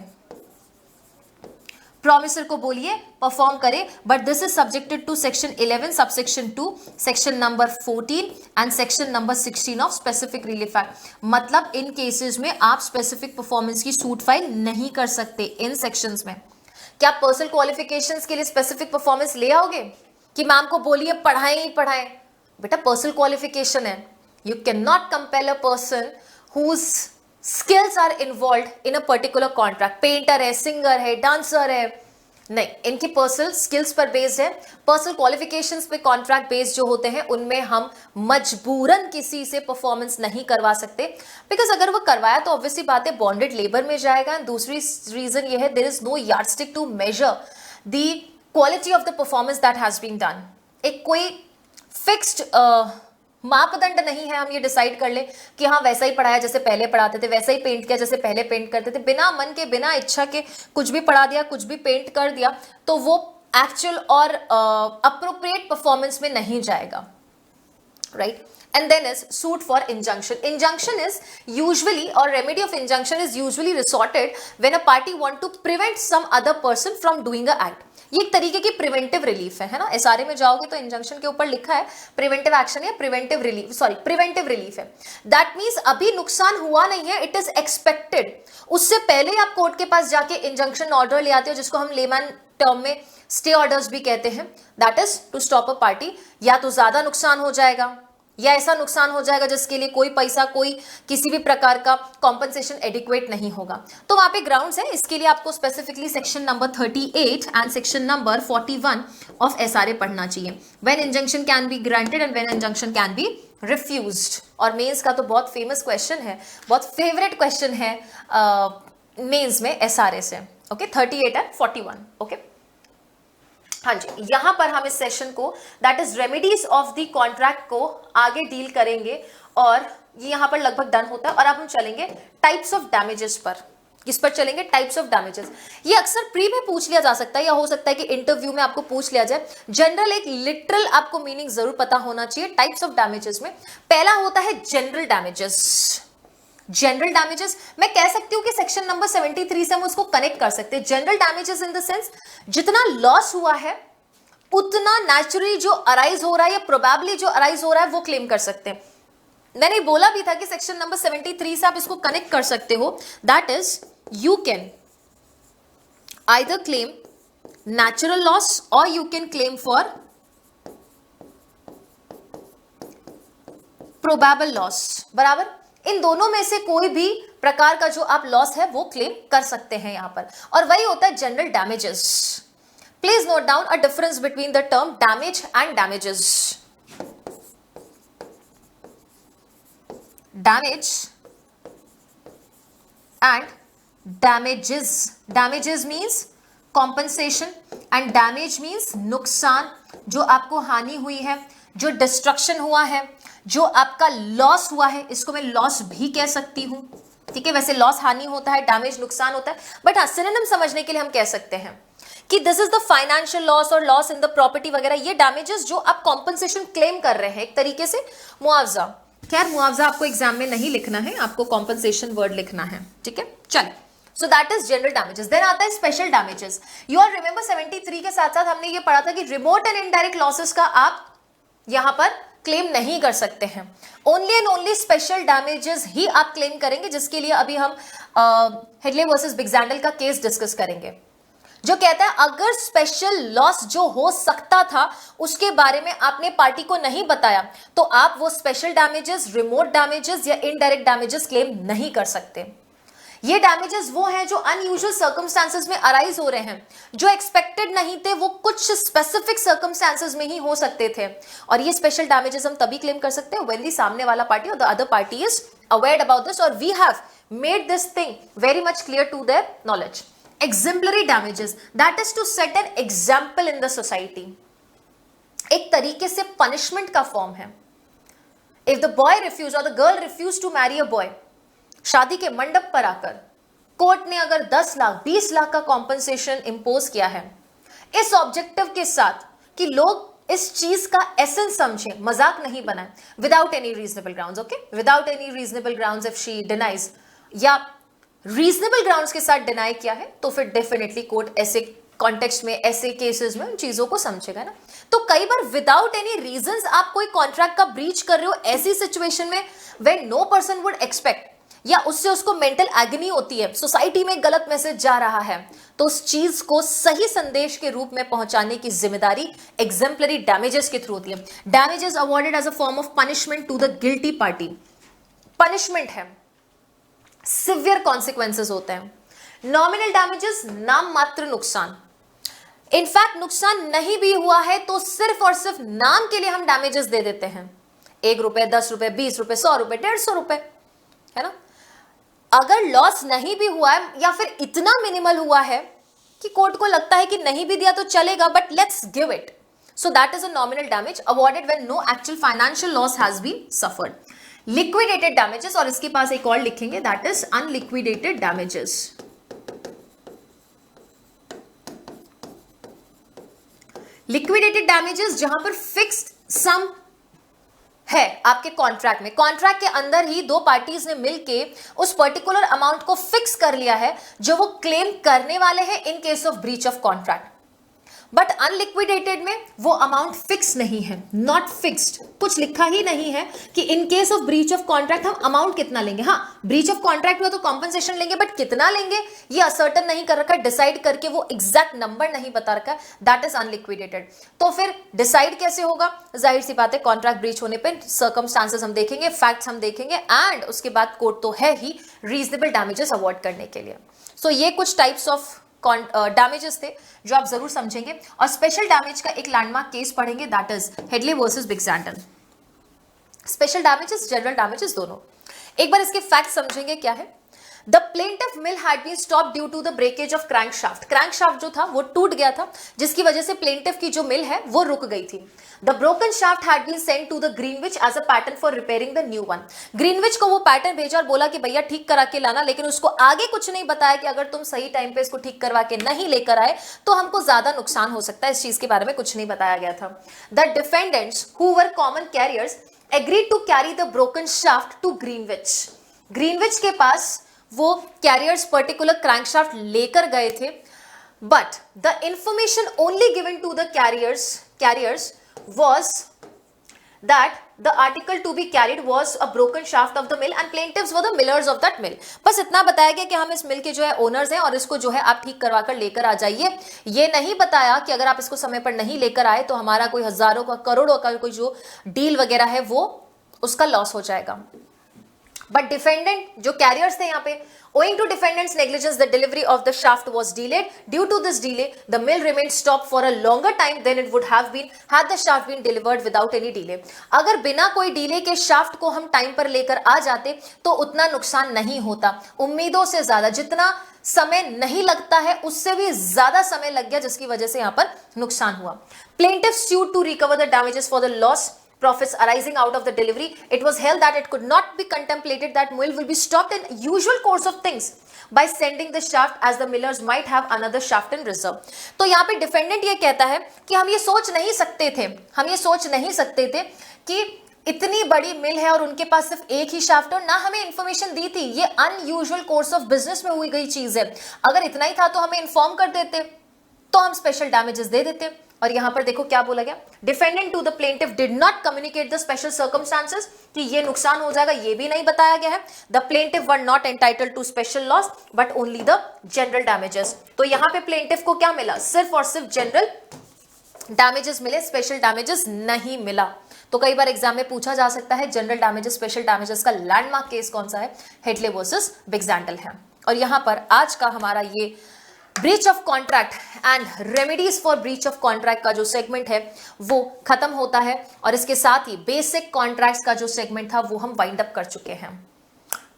प्रोमिसर को बोलिए परफॉर्म करें, but this is subjected to section 11 subsection 2, section number 14 and section number 16 of specific relief act. मतलब इन केसेस में आप स्पेसिफिक परफॉर्मेंस की सूट फाइल नहीं कर सकते इन सेक्शंस में। क्या आप पर्सनल क्वालिफिकेशंस के लिए स्पेसिफिक परफॉर्मेंस ले आओगे कि मैम को बोलिए पढ़ाएं ही पढ़ाएं? बेटा पर्सनल क्वालिफिकेशन है, you can not compel a person whose skills are involve in a particular contract. Painter है, सिंगर है, डांसर है, नहीं, इनकी पर्सनल स्किल्स पर बेस्ड है। पर्सनल क्वालिफिकेशंस पे कॉन्ट्रैक्ट बेस्ड जो होते हैं उनमें हम मजबूरन किसी से परफॉर्मेंस नहीं करवा सकते, बिकॉज अगर वो करवाया तो ऑब्वियसली बात है बॉन्डेड लेबर में जाएगा। दूसरी रीजन ये है there is no yardstick to measure the quality of the performance that has been done. एक कोई फिक्स्ड मापदंड नहीं है हम ये डिसाइड कर ले कि हाँ वैसा ही पढ़ाया जैसे पहले पढ़ाते थे, वैसा ही पेंट किया जैसे पहले पेंट करते थे, बिना मन के बिना इच्छा के कुछ भी पढ़ा दिया, कुछ भी पेंट कर दिया, तो वो एक्चुअल और अप्रोप्रिएट परफॉर्मेंस में नहीं जाएगा, right? And then is suit for injunction. Injunction is usually, or remedy of injunction is usually resorted when a party want to prevent some other person from doing a act. ये एक तरीके की preventive relief है ना? SRA में जाओगे तो injunction के ऊपर लिखा है प्रिवेंटिव एक्शन या preventive relief, sorry preventive relief है। दैट मीन्स अभी नुकसान हुआ नहीं है, इट इज एक्सपेक्टेड। उससे पहले आप कोर्ट के पास जाके इंजंक्शन ऑर्डर ले आते हो, जिसको हम लेमैन टर्म में स्टे ऑर्डर्स भी कहते हैं। That is to stop a party, या तो ज्यादा नुकसान हो जाएगा या ऐसा नुकसान हो जाएगा जिसके लिए कोई पैसा, कोई किसी भी प्रकार का कॉम्पनसेशन एडिक्वेट नहीं होगा, तो वहां पे ग्राउंड्स है। इसके लिए आपको specifically section number 38 and section number 41 of SRA पढ़ना चाहिए। When injunction can be granted and when injunction can be refused. और मेंस का तो बहुत फेमस क्वेश्चन है, बहुत फेवरेट क्वेश्चन है मेंस में एसआरए से। Okay, 38 and 41। ओके, हाँ जी, यहां पर हम इस सेशन को that is remedies of the contract को आगे डील करेंगे, और ये यहां पर लगभग डन होता है। और अब हम चलेंगे टाइप्स ऑफ डैमेजेस पर। किस पर चलेंगे? Types of damages. ये अक्सर प्री में पूछ लिया जा सकता है, या हो सकता है कि इंटरव्यू में आपको पूछ लिया जाए। जनरल एक लिटरल आपको मीनिंग जरूर पता होना चाहिए टाइप्स ऑफ डैमेजेस में। पहला होता है जनरल डैमेजेस। जनरल डैमेजेस मैं कह सकती हूं कि सेक्शन नंबर 73 से हम उसको कनेक्ट कर सकते हैं। General damages in the sense जितना लॉस हुआ है उतना नेचुरली जो अराइज हो रहा है या प्रोबेबली जो अराइज हो रहा है वो क्लेम कर सकते हैं। मैंने बोला भी था कि सेक्शन नंबर 73 से आप इसको कनेक्ट कर सकते हो। That is you can either claim natural loss और you can claim for probable loss. बराबर, इन दोनों में से कोई भी प्रकार का जो आप लॉस है वो क्लेम कर सकते हैं यहां पर, और वही होता है general damages. Please note down a difference between the term damage and damages. Damage and damages. Damages means compensation and damage means नुकसान, जो आपको हानि हुई है, जो डिस्ट्रक्शन हुआ है, जो आपका लॉस हुआ है, इसको मैं लॉस भी कह सकती हूं। ठीक है, वैसे लॉस हानि होता है, डैमेज नुकसान होता है, बट हाँ सिनोनिम समझने के लिए हम कह सकते हैं कि this is the financial loss और लॉस इन द प्रॉपर्टी वगैरह, ये डैमेजेस जो आप कॉम्पनसेशन क्लेम कर रहे हैं, एक तरीके से मुआवजा। खैर मुआवजा आपको एग्जाम में नहीं लिखना है, आपको कॉम्पनसेशन वर्ड लिखना है। ठीक है, चलिए, so that is general damages. Then आता है special damages. You all remember 73 के साथ साथ हमने ये पढ़ा था कि रिमोट एंड इनडायरेक्ट लॉसेस का आप यहां पर क्लेम नहीं कर सकते हैं। Only and only special damages ही आप क्लेम करेंगे, जिसके लिए अभी हम हेडले वर्सेस बिग्जैंडल का केस डिस्कस करेंगे, जो कहता है अगर स्पेशल लॉस जो हो सकता था उसके बारे में आपने पार्टी को नहीं बताया तो आप वो स्पेशल डैमेजेस, रिमोट डैमेजेस या इनडायरेक्ट डैमेजेस क्लेम नहीं कर सकते। ये डैमेजेस वो हैं जो अनयूजुअल सर्कमस्टांसेस में अराइज हो रहे हैं, जो एक्सपेक्टेड नहीं थे, वो कुछ स्पेसिफिक सर्कमस्टांसेस में ही हो सकते थे, और ये स्पेशल डैमेजेस हम तभी क्लेम कर सकते हैं व्हेन दी सामने वाला पार्टी और the other party is aware about this, और we have made this thing very much clear to their knowledge. exemplary damages, that is to set an example in the society, एक तरीके से punishment का form है। If the boy refused or the girl refused to marry a boy, शादी के मंडप पर आकर कोर्ट ने अगर 10 लाख 20 लाख का कॉम्पनसेशन इंपोज किया है इस ऑब्जेक्टिव के साथ कि लोग इस चीज का एसेंस समझें, मजाक नहीं बनाए, without any reasonable grounds. Okay, without any reasonable grounds if she denies, या रीजनेबल ग्राउंड्स के साथ डिनाई किया है, तो फिर डेफिनेटली कोर्ट ऐसे कॉन्टेक्स्ट में, ऐसे केसेस में उन चीजों को समझेगा ना। तो कई बार विदाउट एनी रीजंस आप कोई कॉन्ट्रैक्ट का ब्रीच कर रहे हो ऐसी सिचुएशन में when no person would expect या उससे उसको मेंटल एगनी होती है, सोसाइटी में गलत मैसेज जा रहा है, तो उस चीज को सही संदेश के रूप में पहुंचाने की जिम्मेदारी एग्जेम्पलरी डैमेजेस के थ्रू होती है। Damages awarded as a form of punishment to the guilty party. Punishment है, सिवियर कॉन्सिक्वेंसेस होते हैं। नॉमिनल डैमेजेस, नाम मात्र नुकसान। इनफैक्ट नुकसान नहीं भी हुआ है तो सिर्फ और सिर्फ नाम के लिए हम डैमेजेस दे देते हैं, 1 रुपए, 10 रुपए, 20 रुपए, 100 रुपए, 150 रुपए, है ना। अगर लॉस नहीं भी हुआ है या फिर इतना मिनिमल हुआ है कि कोर्ट को लगता है कि नहीं भी दिया तो चलेगा, but let's give it, so that is a nominal damage awarded when no actual financial loss has been suffered. Liquidated damages, और इसके पास एक और लिखेंगे, that is unliquidated damages. Liquidated damages जहां पर फिक्स्ड सम है आपके कॉन्ट्रैक्ट में, कॉन्ट्रैक्ट के अंदर ही दो पार्टीज ने मिलके उस पर्टिकुलर अमाउंट को फिक्स कर लिया है जो वो क्लेम करने वाले हैं in case of breach of contract. But unliquidated में वो अमाउंट फिक्स नहीं है, नॉट फिक्स्ड, कुछ लिखा ही नहीं है कि इन case of breach of contract हम अमाउंट कितना लेंगे। हाँ, ब्रीच ऑफ कॉन्ट्रैक्ट में तो कॉम्पनसेशन लेंगे, बट कितना लेंगे ये असर्टन नहीं कर रखा, डिसाइड करके वो एग्जैक्ट नंबर नहीं बता रखा, दैट इज अनलिक्विडेटेड। तो फिर डिसाइड कैसे होगा? जाहिर सी बात है, कॉन्ट्रैक्ट ब्रीच होने पर सर्कमस्टांसेस हम देखेंगे, फैक्ट्स हम देखेंगे, एंड उसके बाद कोर्ट तो है ही रीजनेबल डैमेजेस अवॉर्ड करने के लिए। सो ये कुछ टाइप्स ऑफ डैमेजेस थे जो आप जरूर समझेंगे, और स्पेशल डैमेज का एक लैंडमार्क केस पढ़ेंगे, that is Hadley versus Baxendale. Special damages, general damages दोनों। एक बार इसके फैक्ट समझेंगे क्या है। The plaintiff mill had been stop due to the breakage of crankshaft. Crankshaft जो था वो टूट गया था, जिसकी वजह से प्लेंटिफ की जो मिल है वो रुक गई थी। The broken shaft had been sent to the Greenwich as a pattern for repairing the new one. Greenwich को वो पैटर्न भेजा और बोला कि भैया ठीक करा के लाना, लेकिन उसको आगे कुछ नहीं बताया कि अगर तुम सही टाइम पे इसको ठीक करवा के नहीं लेकर आए तो हमको ज्यादा नुकसान हो सकता है, इस चीज के बारे में कुछ नहीं बताया गया था। The defendants who were common carriers agreed to carry the broken shaft to Greenwich. Greenwich के पास वो कैरियर्स पर्टिकुलर क्रैंकशाफ्ट लेकर गए थे, but the information only given to the carriers was that the article to be carried was a broken shaft of the mill and plaintiffs were the millers of that mill। बस इतना बताया गया कि हम इस मिल के जो है ओनर्स हैं और इसको जो है आप ठीक करवा कर लेकर आ जाइए। ये नहीं बताया कि अगर आप इसको समय पर नहीं लेकर आए तो हमारा कोई हजारों का, करोड़ों का कोई जो डील वगैरह है वो उसका लॉस हो जाएगा। बट डिफेंडेंट जो कैरियर्स थे यहाँ पे, owing to defendant's negligence the delivery of the shaft was delayed. Due to this delay the mill remained stopped for a longer time than it would have been had the shaft been delivered without any delay। अगर बिना कोई delay के shaft को हम time पर लेकर आ जाते तो उतना नुकसान नहीं होता। उम्मीदों से ज्यादा जितना समय नहीं लगता है उससे भी ज्यादा समय लग गया, जिसकी वजह से यहाँ पर नुकसान हुआ। Plaintiff sued to recover the damages for the loss profits arising out of the delivery. It was held that it could not be contemplated that mill will be stopped in usual course of things by sending the shaft as the millers might have another shaft in reserve। तो यहाँ पे defendant ये कहता है कि हम ये सोच नहीं सकते थे कि इतनी बड़ी मिल है और उनके पास सिर्फ एक ही शाफ्ट है, और ना हमें इंफॉर्मेशन दी थी। ये अनयूजुअल कोर्स ऑफ बिजनेस में हुई गई चीज है, अगर इतना ही था तो हमें इन्फॉर्म कर देते तो हम स्पेशल डैमेजेस दे देते। और यहां पर देखो क्या बोला गया, defendant to the plaintiff did not communicate the special circumstances, कि ये नुकसान हो जाएगा ये भी नहीं बताया गया है। The plaintiff were not entitled to special loss but only the general damages. तो यहां पे प्लेंटिफ को क्या मिला? सिर्फ और सिर्फ जनरल डैमेजेस मिले, स्पेशल डैमेजेस नहीं मिला। तो कई बार एग्जाम में पूछा जा सकता है जनरल डैमेजेस स्पेशल डैमेजेस का लैंडमार्क केस कौन सा है? हेडले वर्सेस बिग-सैंडल है। और यहां पर आज का हमारा ये breach of contract and remedies for breach of contract का जो सेगमेंट है वो खत्म होता है, और इसके साथ ही बेसिक कॉन्ट्रैक्ट्स का जो सेगमेंट था वो हम वाइंड अप कर चुके हैं।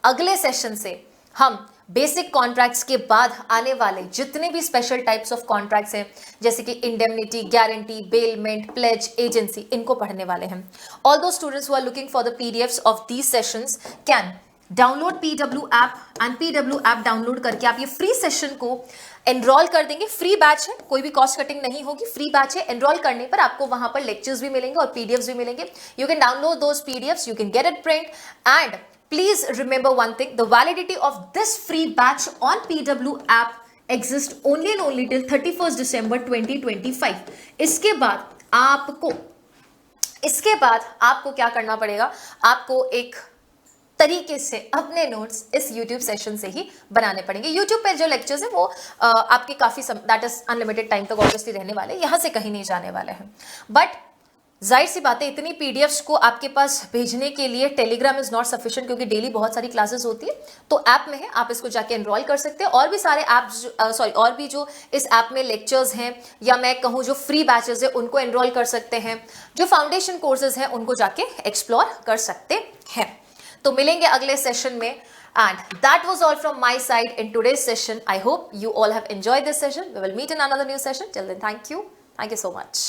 अगले सेशन से हम बेसिक कॉन्ट्रैक्ट्स के बाद आने वाले जितने भी स्पेशल टाइप्स ऑफ कॉन्ट्रैक्ट्स हैं, जैसे कि indemnity, guarantee, bailment, pledge, agency, इनको पढ़ने वाले हैं। All those students who are looking for the PDFs of these sessions can download PW app, and PW app download करके आप ये फ्री सेशन को एनरोल कर देंगे। फ्री बैच है, कोई भी कॉस्ट कटिंग नहीं होगी, फ्री बैच है। एनरोल करने पर आपको वहां पर लेक्चर्स भी मिलेंगे और पीडीएफ्स भी मिलेंगे। You can download those PDFs, you can get it print, and please remember one thing, the validity of this free batch on PW app exists only and only till 31st December 2025। इसके बाद आपको क्या करना पड़ेगा? आपको एक तरीके से अपने नोट्स इस YouTube सेशन से ही बनाने पड़ेंगे। YouTube पे जो लेक्चर्स है वो आपके काफी दैट इज अनलिमिटेड टाइम तक ऑब्वियसली रहने वाले, यहाँ से कहीं नहीं जाने वाले हैं। बट जाहिर सी बात है, इतनी पीडीएफ्स को आपके पास भेजने के लिए टेलीग्राम इज नॉट सफिशिएंट, क्योंकि डेली बहुत सारी क्लासेस होती है। तो ऐप में है, आप इसको जाके एनरोल कर सकते हैं। और भी सारे ऐप्स और भी जो इस ऐप में लेक्चर्स हैं, या मैं कहूँ जो फ्री बैचेस है उनको एनरोल कर सकते हैं। जो फाउंडेशन कोर्सेज हैं उनको जाके एक्सप्लोर कर सकते हैं। तो मिलेंगे अगले सेशन में। And that was all from my side in today's session. I hope you all have enjoyed this session. We will meet in another new session. Till then, thank you. Thank you so much.